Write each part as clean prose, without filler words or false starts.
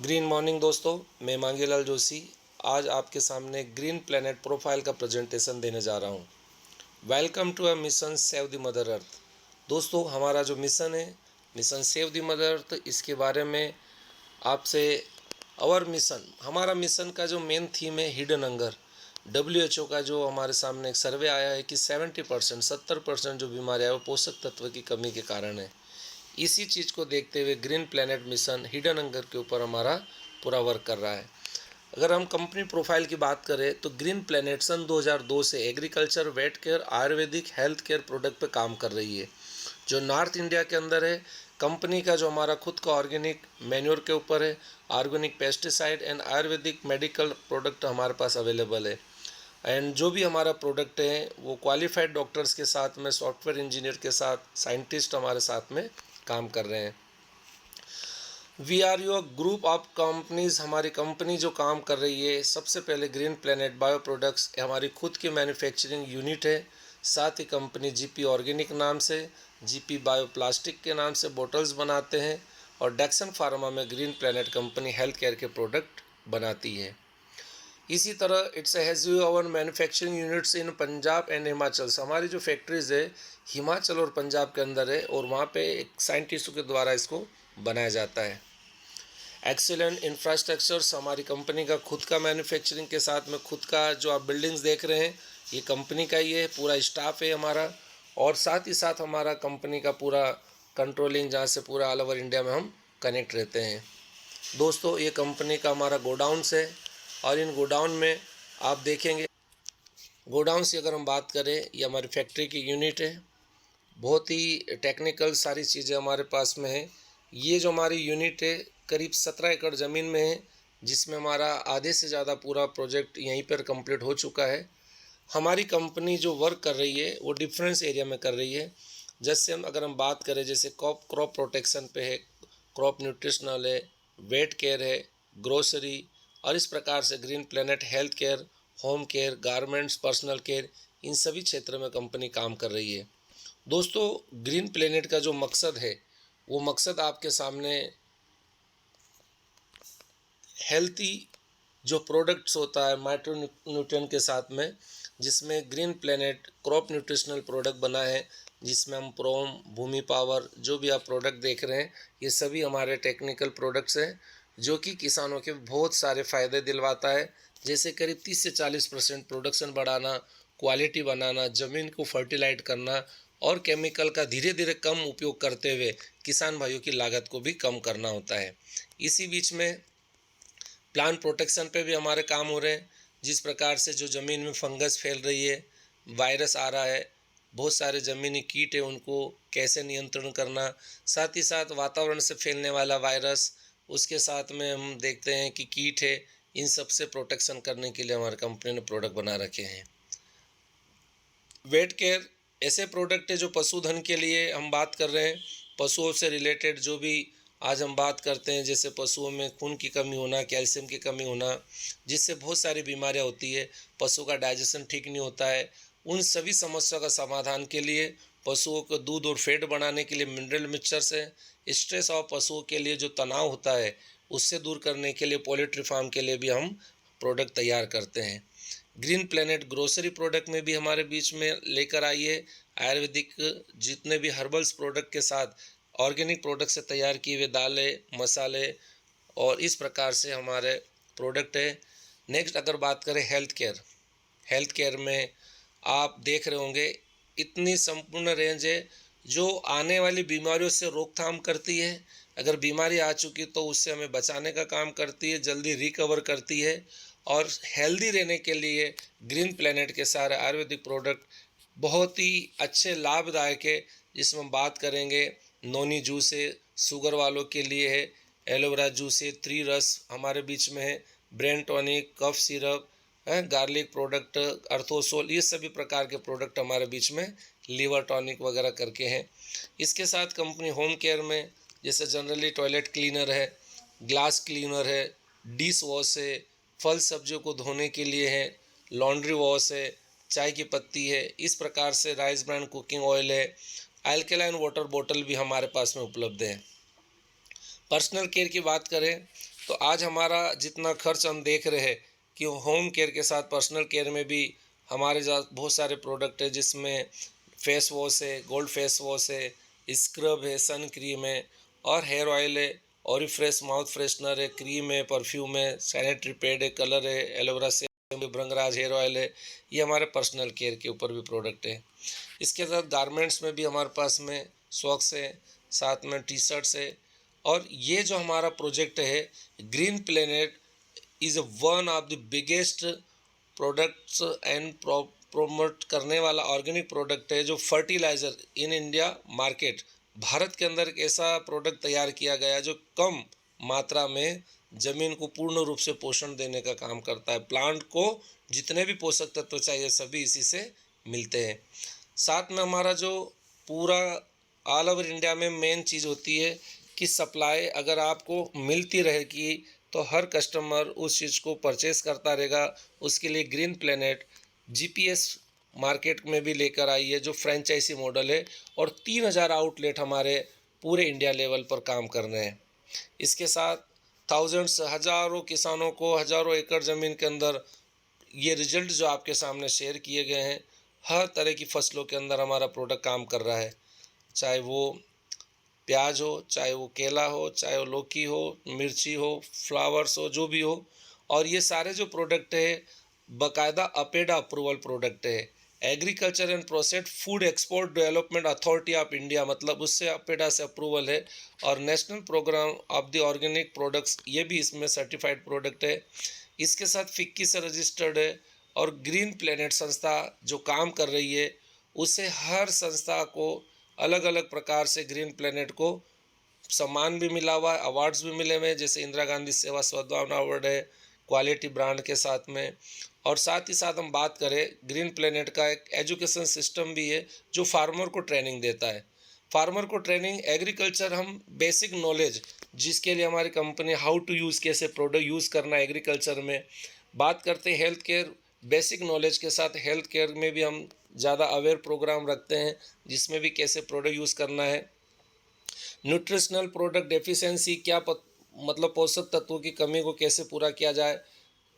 Green morning दोस्तों, मैं मांगीलाल जोशी आज आपके सामने ग्रीन प्लेनेट प्रोफाइल का प्रेजेंटेशन देने जा रहा हूँ। Welcome to a mission save the mother earth. दोस्तों, हमारा जो मिशन है, mission save the mother earth, इसके बारे में आपसे हमारा मिशन का जो मेन थीम है हिडन हंगर। WHO का जो हमारे सामने एक सर्वे आया है कि 70% जो बीमारियाँ है वो पोषक तत्व की कमी के कारण है। इसी चीज़ को देखते हुए green planet mission hidden hunger के ऊपर हमारा पूरा वर्क कर रहा है। अगर हम कंपनी प्रोफाइल की बात करें तो ग्रीन प्लेनेट सन 2002 से agriculture, vet care, Ayurvedic, health care product पे काम कर रही है। जो नॉर्थ इंडिया के अंदर है, कंपनी का जो हमारा खुद का ऑर्गेनिक मैन्योर के ऊपर है, organic pesticide and Ayurvedic medical product हमारे पास अवेलेबल है। एंड जो भी हमारा प्रोडक्ट है वो क्वालिफाइड डॉक्टर्स के साथ में, सॉफ्टवेयर इंजीनियर के साथ, साइंटिस्ट हमारे साथ में काम कर रहे हैं। We are your group of companies. हमारी कंपनी जो काम कर रही है, सबसे पहले ग्रीन प्लेनेट बायो प्रोडक्ट्स हमारी खुद की मैन्युफैक्चरिंग यूनिट है। साथ ही कंपनी जीपी ऑर्गेनिक नाम से, जीपी बायो प्लास्टिक के नाम से बोटल्स बनाते हैं और डेक्सन फार्मा में Green Planet company health care के प्रोडक्ट बनाती है। इसी तरह it's has our manufacturing units in Punjab and Himachal. हमारी जो फैक्ट्रीज है हिमाचल और पंजाब के अंदर है और वहाँ पे एक साइंटिस्टों के द्वारा इसको बनाया जाता है। एक्सीलेंट इंफ्रास्ट्रक्चर्स, हमारी कंपनी का खुद का मैन्युफैक्चरिंग के साथ में खुद का जो आप बिल्डिंग्स देख रहे हैं ये कंपनी का ही है, पूरा स्टाफ है हमारा। और साथ ही साथ हमारा कंपनी का पूरा कंट्रोलिंग, जहाँ से पूरा ऑल ओवर इंडिया में हम कनेक्ट रहते हैं। दोस्तों, ये कंपनी का हमारा गोडाउन्स है और इन गोडाउन में आप देखेंगे, गोडाउन से अगर हम बात करें, ये हमारी फैक्ट्री की यूनिट है। बहुत ही टेक्निकल सारी चीज़ें हमारे पास में है। ये जो हमारी यूनिट है करीब 17 एकड़ ज़मीन में है, जिसमें हमारा आधे से ज़्यादा पूरा प्रोजेक्ट यहीं पर कंप्लीट हो चुका है। हमारी कंपनी जो वर्क कर रही है वो डिफरेंस एरिया में कर रही है। जैसे अगर हम बात करें, जैसे क्रॉप प्रोटेक्शन पे है, क्रॉप न्यूट्रिशनल है, वेट केयर है, ग्रोसरी, और इस प्रकार से green planet health care, home care, garments, personal care, इन सभी क्षेत्रों में कंपनी काम कर रही है। दोस्तों, ग्रीन प्लेनेट का जो मकसद है वो मकसद आपके सामने हेल्थी जो प्रोडक्ट्स होता है माइक्रो न्यूट्रिएंट के साथ में, जिसमें green planet crop nutritional product बना है, जिसमें हम प्रोम, भूमि पावर, जो भी आप प्रोडक्ट देख रहे हैं ये सभी हमारे टेक्निकल प्रोडक्ट्स हैं, जो कि किसानों के बहुत सारे फ़ायदे दिलवाता है। जैसे करीब 30 से 40% प्रोडक्शन बढ़ाना, क्वालिटी बनाना, ज़मीन को फर्टिलाइज करना और केमिकल का धीरे धीरे कम उपयोग करते हुए किसान भाइयों की लागत को भी कम करना होता है। इसी बीच में प्लांट प्रोटेक्शन पे भी हमारे काम हो रहे हैं। जिस प्रकार से जो ज़मीन में फंगस फैल रही है, वायरस आ रहा है, बहुत सारे ज़मीनी कीट है, उनको कैसे नियंत्रण करना, साथ ही साथ वातावरण से फैलने वाला वायरस, उसके साथ में हम देखते हैं कि कीट है, इन सब से प्रोटेक्शन करने के लिए हमारी कंपनी ने प्रोडक्ट बना रखे हैं। वेट केयर ऐसे प्रोडक्ट है जो पशुधन के लिए हम बात कर रहे हैं। पशुओं से रिलेटेड जो भी आज हम बात करते हैं, जैसे पशुओं में खून की कमी होना, कैल्शियम की कमी होना, जिससे बहुत सारी बीमारियां होती है, पशु का डाइजेशन ठीक नहीं होता है, उन सभी समस्याओं का समाधान के लिए, पशुओं को दूध और फैट बनाने के लिए मिनरल मिक्सचर्स है, स्ट्रेस और पशुओं के लिए जो तनाव होता है उससे दूर करने के लिए पोल्ट्री फार्म के लिए भी हम प्रोडक्ट तैयार करते हैं। ग्रीन प्लेनेट ग्रोसरी प्रोडक्ट में भी हमारे बीच में लेकर आई है आयुर्वेदिक जितने भी हर्बल्स प्रोडक्ट के साथ ऑर्गेनिक प्रोडक्ट से तैयार किए हुए दालें, मसाले, और इस प्रकार से हमारे प्रोडक्ट है। नेक्स्ट अगर बात करें हेल्थ केयर में आप देख रहे होंगे इतनी संपूर्ण रेंज है जो आने वाली बीमारियों से रोकथाम करती है। अगर बीमारी आ चुकी तो उससे हमें बचाने का काम करती है, जल्दी रिकवर करती है। और हेल्दी रहने के लिए ग्रीन प्लेनेट के सारे आयुर्वेदिक प्रोडक्ट बहुत ही अच्छे लाभदायक है। जिसमें हम बात करेंगे, नोनी जूस है, शुगर वालों के लिए है, एलोवेरा जूस है, त्रिरस हमारे बीच में है, ब्रेन टॉनिक, कफ सिरप है, गार्लिक प्रोडक्ट, अर्थोसोल, ये सभी प्रकार के प्रोडक्ट हमारे बीच में लीवर टॉनिक वगैरह करके हैं। इसके साथ कंपनी होम केयर में जैसे जनरली टॉयलेट क्लीनर है, ग्लास क्लीनर है, डिश वॉश है, फल सब्जियों को धोने के लिए है, लॉन्ड्री वॉश है, चाय की पत्ती है, इस प्रकार से राइस ब्रांड कुकिंग ऑयल है, अल्कलाइन वाटर बोतल भी हमारे पास में उपलब्ध है। पर्सनल केयर की बात करें तो आज हमारा जितना खर्च हम देख रहे हैं कि होम केयर के साथ पर्सनल केयर में भी हमारे बहुत सारे प्रोडक्ट है, जिसमें फेस वॉश है, गोल्ड फेस वॉश है, स्क्रब है, सन क्रीम है और हेयर ऑयल है, ऑरिफ्रेश माउथ फ्रेशनर है, क्रीम है, परफ्यूम है, सैनिटरी पैड है, कलर है, एलोवेरा से भृंगराज हेयर ऑयल है। ये हमारे पर्सनल केयर के ऊपर भी प्रोडक्ट है। इसके साथ गारमेंट्स में भी हमारे पास में सॉक्स है, साथ में टी शर्ट्स है। और ये जो हमारा प्रोजेक्ट है green planet is one of the biggest products and promote करने वाला ऑर्गेनिक प्रोडक्ट है, जो fertiliser in India market, Bharat के अंदर एक ऐसा प्रोडक्ट तैयार किया गया जो कम मात्रा में ज़मीन को पूर्ण रूप से पोषण देने का काम करता है। प्लांट को जितने भी पोषक तत्व चाहिए सभी इसी से मिलते हैं। साथ में हमारा जो पूरा ऑल ओवर इंडिया में मेन चीज़ होती है कि सप्लाई अगर आपको मिलती रहेगी तो हर कस्टमर उस चीज़ को परचेस करता रहेगा। उसके लिए ग्रीन प्लेनेट जीपीएस मार्केट में भी लेकर आई है, जो फ्रेंचाइजी मॉडल है, और 3000 आउटलेट हमारे पूरे इंडिया लेवल पर काम कर रहे हैं। इसके साथ थाउजेंड्स हज़ारों किसानों को हज़ारों एकड़ ज़मीन के अंदर ये रिजल्ट जो आपके सामने शेयर किए गए हैं, हर तरह की फसलों के अंदर हमारा प्रोडक्ट काम कर रहा है, चाहे वो प्याज हो, चाहे वो केला हो, चाहे वो लौकी हो, मिर्ची हो, फ्लावर्स हो, जो भी हो। और ये सारे जो प्रोडक्ट है बाकायदा अपेडा अप्रूवल प्रोडक्ट है। Agriculture and processed food export development authority of India, मतलब उससे अपेडा से अप्रूवल है। और national programme of the organic products, ये भी इसमें सर्टिफाइड प्रोडक्ट है। इसके साथ फिक्की से रजिस्टर्ड है। और ग्रीन प्लेनेट संस्था जो काम कर रही है, उसे हर संस्था को अलग अलग प्रकार से ग्रीन प्लेनेट को सम्मान भी मिला हुआ है, अवार्ड्स भी मिले हुए हैं, जैसे इंदिरा गांधी सेवा सद्भावना अवार्ड है क्वालिटी ब्रांड के साथ में। और साथ ही साथ हम बात करें, ग्रीन प्लेनेट का एक एजुकेशन सिस्टम भी है जो फार्मर को ट्रेनिंग देता है। फार्मर को ट्रेनिंग एग्रीकल्चर, हम बेसिक नॉलेज जिसके लिए हमारी कंपनी हाउ टू यूज़, कैसे प्रोडक्ट यूज़ करना है एग्रीकल्चर में। बात करते हैं हेल्थ केयर, बेसिक नॉलेज के साथ हेल्थ केयर में भी हम ज़्यादा अवेयर प्रोग्राम रखते हैं, जिसमें भी कैसे प्रोडक्ट यूज़ करना है। न्यूट्रिशनल प्रोडक्ट डेफिशिएंसी, क्या मतलब पोषक तत्वों की कमी को कैसे पूरा किया जाए,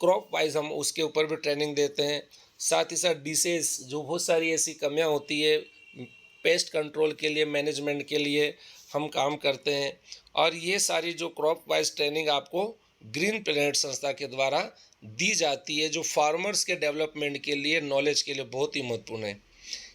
क्रॉप वाइज हम उसके ऊपर भी ट्रेनिंग देते हैं। साथ ही साथ डिसीज़, जो बहुत सारी ऐसी कमियां होती है, पेस्ट कंट्रोल के लिए, मैनेजमेंट के लिए हम काम करते हैं। और ये सारी जो क्रॉप वाइज ट्रेनिंग आपको ग्रीन प्लेनेट संस्था के द्वारा दी जाती है, जो फार्मर्स के डेवलपमेंट के लिए, नॉलेज के लिए बहुत ही महत्वपूर्ण है।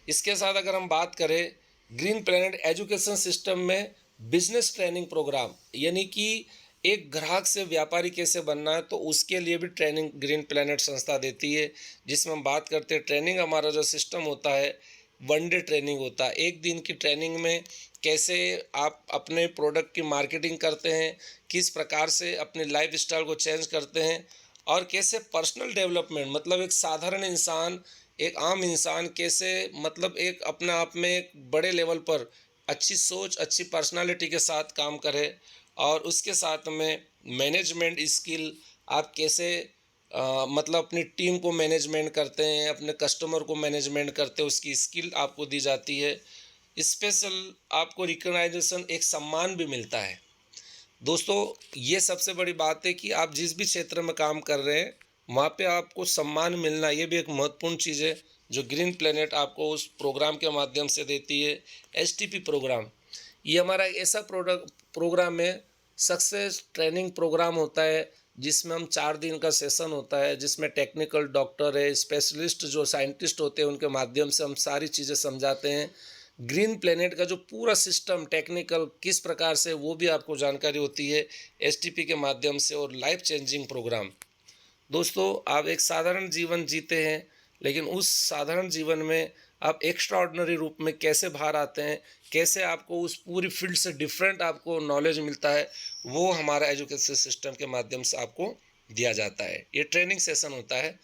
इसके साथ अगर हम बात करें ग्रीन प्लेनेट एजुकेशन सिस्टम में बिजनेस ट्रेनिंग प्रोग्राम, यानी कि एक ग्राहक से व्यापारी कैसे बनना है, तो उसके लिए भी ट्रेनिंग ग्रीन प्लेनेट संस्था देती है। जिसमें हम बात करते हैं ट्रेनिंग, हमारा जो सिस्टम होता है वन डे ट्रेनिंग होता है। एक दिन की ट्रेनिंग में कैसे आप अपने प्रोडक्ट की मार्केटिंग करते हैं, किस प्रकार से अपने लाइफ स्टाइल को चेंज करते हैं, और कैसे पर्सनल डेवलपमेंट, मतलब एक साधारण इंसान, एक आम इंसान कैसे, मतलब एक अपने आप में एक बड़े लेवल पर अच्छी सोच, अच्छी पर्सनालिटी के साथ काम करे। और उसके साथ में मैनेजमेंट स्किल, आप कैसे मतलब अपनी टीम को मैनेजमेंट करते हैं, अपने कस्टमर को मैनेजमेंट करते हैं, उसकी स्किल आपको दी जाती है। स्पेशल आपको रिकॉग्नाइजेशन, एक सम्मान भी मिलता है। दोस्तों, ये सबसे बड़ी बात है कि आप जिस भी क्षेत्र में काम कर रहे हैं वहाँ पे आपको सम्मान मिलना, ये भी एक महत्वपूर्ण चीज़ है जो ग्रीन प्लेनेट आपको उस प्रोग्राम के माध्यम से देती है। एसटीपी प्रोग्राम, ये हमारा एक ऐसा प्रोग्राम है, सक्सेस ट्रेनिंग प्रोग्राम होता है, जिसमें हम 4 दिन का सेशन होता है, जिसमें टेक्निकल डॉक्टर है, स्पेशलिस्ट जो साइंटिस्ट होते हैं, उनके माध्यम से हम सारी चीज़ें समझाते हैं। ग्रीन प्लेनेट का जो पूरा सिस्टम टेक्निकल किस प्रकार से, वो भी आपको जानकारी होती है एसटीपी के माध्यम से। और लाइफ चेंजिंग प्रोग्राम, दोस्तों आप एक साधारण जीवन जीते हैं, लेकिन उस साधारण जीवन में आप एक्स्ट्रा ऑर्डिनरी रूप में कैसे बाहर आते हैं, कैसे आपको उस पूरी फील्ड से डिफरेंट आपको नॉलेज मिलता है, वो हमारा एजुकेशन सिस्टम के माध्यम से आपको दिया जाता है। ये ट्रेनिंग सेशन होता है।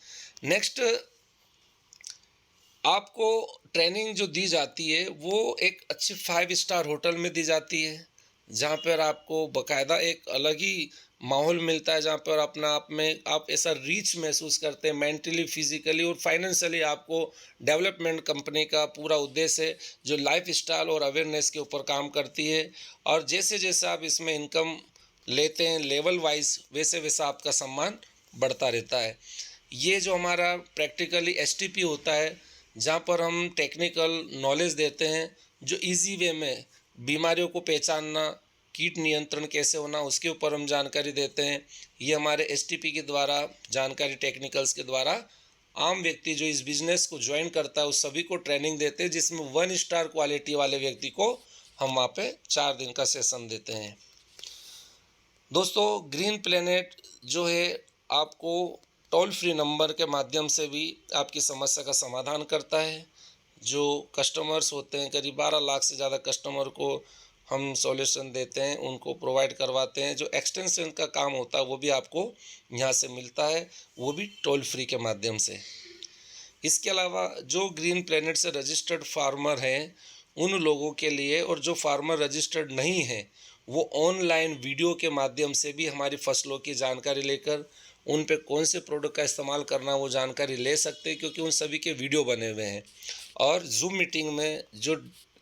नेक्स्ट, आपको ट्रेनिंग जो दी जाती है वो एक अच्छी 5 स्टार होटल में दी जाती है, जहाँ पर आपको बाकायदा एक अलग ही माहौल मिलता है, जहाँ पर अपना आप में आप ऐसा रीच महसूस करते हैं, मेंटली, फिजिकली और फाइनेंशियली आपको डेवलपमेंट कंपनी का पूरा उद्देश्य है, जो लाइफ स्टाइल और अवेयरनेस के ऊपर काम करती है। और जैसे जैसे आप इसमें इनकम लेते हैं लेवल वाइज, वैसे वैसा आपका सम्मान बढ़ता रहता है। ये जो हमारा प्रैक्टिकली एसटीपी होता है, जहाँ पर हम टेक्निकल नॉलेज देते हैं, जो इजी वे में बीमारियों को पहचानना, कीट नियंत्रण कैसे होना, उसके ऊपर हम जानकारी देते हैं। ये हमारे एसटीपी के द्वारा, जानकारी टेक्निकल्स के द्वारा आम व्यक्ति जो इस बिज़नेस को ज्वाइन करता है उस सभी को ट्रेनिंग देते हैं, जिसमें 1 स्टार क्वालिटी वाले व्यक्ति को हम वहाँ पे 4 दिन का सेशन देते हैं। दोस्तों, ग्रीन प्लेनेट जो है आपको टोल फ्री नंबर के माध्यम से भी आपकी समस्या का समाधान करता है। जो कस्टमर्स होते हैं, करीब 12 लाख से ज़्यादा कस्टमर को हम सॉल्यूशन देते हैं, उनको प्रोवाइड करवाते हैं। जो एक्सटेंशन का काम होता है वो भी आपको यहाँ से मिलता है, वो भी टोल फ्री के माध्यम से। इसके अलावा जो ग्रीन प्लेनेट से रजिस्टर्ड फार्मर हैं उन लोगों के लिए, और जो फार्मर रजिस्टर्ड नहीं हैं, वो ऑनलाइन वीडियो के माध्यम से भी हमारी फसलों की जानकारी लेकर उन पे कौन से प्रोडक्ट का इस्तेमाल करना वो जानकारी ले सकते हैं, क्योंकि उन सभी के वीडियो बने हुए हैं। और जूम मीटिंग में जो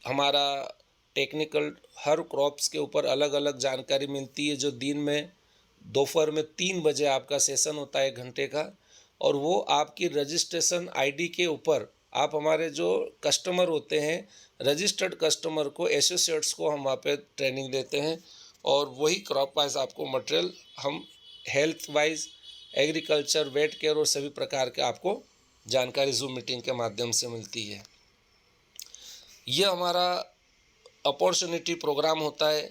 हमारा टेक्निकल हर क्रॉप्स के ऊपर अलग अलग जानकारी मिलती है, जो दिन में दोपहर में 3 बजे आपका सेशन होता है 1 घंटे का, और वो आपकी रजिस्ट्रेशन आईडी के ऊपर आप हमारे जो कस्टमर होते हैं, रजिस्टर्ड कस्टमर को, एसोसिएट्स को हम वहाँ पे ट्रेनिंग देते हैं, और वही क्रॉप वाइज आपको मटेरियल हम health wise, agriculture, vet care और सभी प्रकार के आपको जानकारी जूम मीटिंग के माध्यम से मिलती है। ये हमारा अपॉर्चुनिटी प्रोग्राम होता है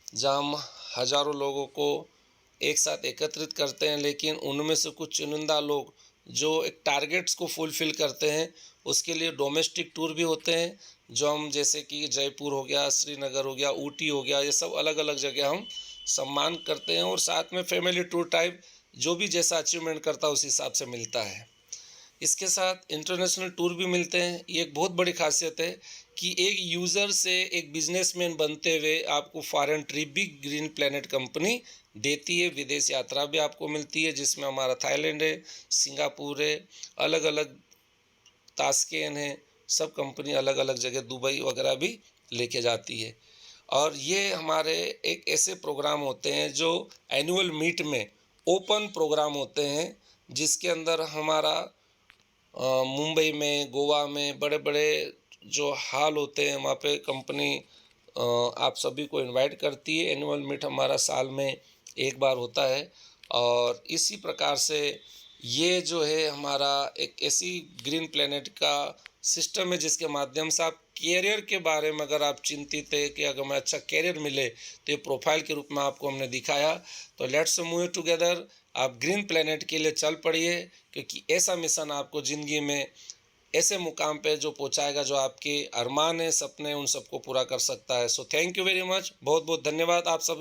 जहाँ हम हज़ारों लोगों को एक साथ एकत्रित करते हैं, लेकिन उनमें से कुछ चुनिंदा लोग जो एक टारगेट्स को फुलफ़िल करते हैं, उसके लिए डोमेस्टिक टूर भी होते हैं, जो हम जैसे कि जयपुर हो गया, श्रीनगर हो गया, ऊटी हो गया, ये सब अलग अलग जगह हम सम्मान करते हैं। और साथ में फैमिली टूर टाइप, जो भी जैसा अचीवमेंट करता है उस हिसाब से मिलता है। इसके साथ इंटरनेशनल टूर भी मिलते हैं। ये एक बहुत बड़ी खासियत है कि एक यूज़र से एक बिजनेसमैन बनते हुए आपको फॉरेन ट्रिप भी ग्रीन प्लेनेट कंपनी देती है। विदेश यात्रा भी आपको मिलती है, जिसमें हमारा थाईलैंड है, सिंगापुर है, अलग अलग तास्केन है, सब कंपनी अलग अलग जगह, दुबई वगैरह भी लेके जाती है। और ये हमारे एक ऐसे प्रोग्राम होते हैं जो एनुअल मीट में ओपन प्रोग्राम होते हैं, जिसके अंदर हमारा मुंबई में, गोवा में बड़े बड़े जो हॉल होते हैं वहाँ पे कंपनी आप सभी को इनवाइट करती है। एनुअल मीट हमारा साल में एक बार होता है, और इसी प्रकार से ये जो है हमारा एक ऐसी ग्रीन प्लेनेट का सिस्टम है जिसके माध्यम से आप कैरियर के बारे में, अगर आप चिंतित है कि अगर हमें अच्छा कैरियर मिले, तो ये प्रोफाइल के रूप में आपको हमने दिखाया। तो लेट्स मूव टुगेदर, आप ग्रीन प्लेनेट के लिए चल पड़िए, क्योंकि ऐसा मिशन आपको ज़िंदगी में ऐसे मुकाम पे जो पहुंचाएगा, जो आपके अरमान है, सपने, उन सबको पूरा कर सकता है। So thank you very much, बहुत बहुत धन्यवाद आप सब।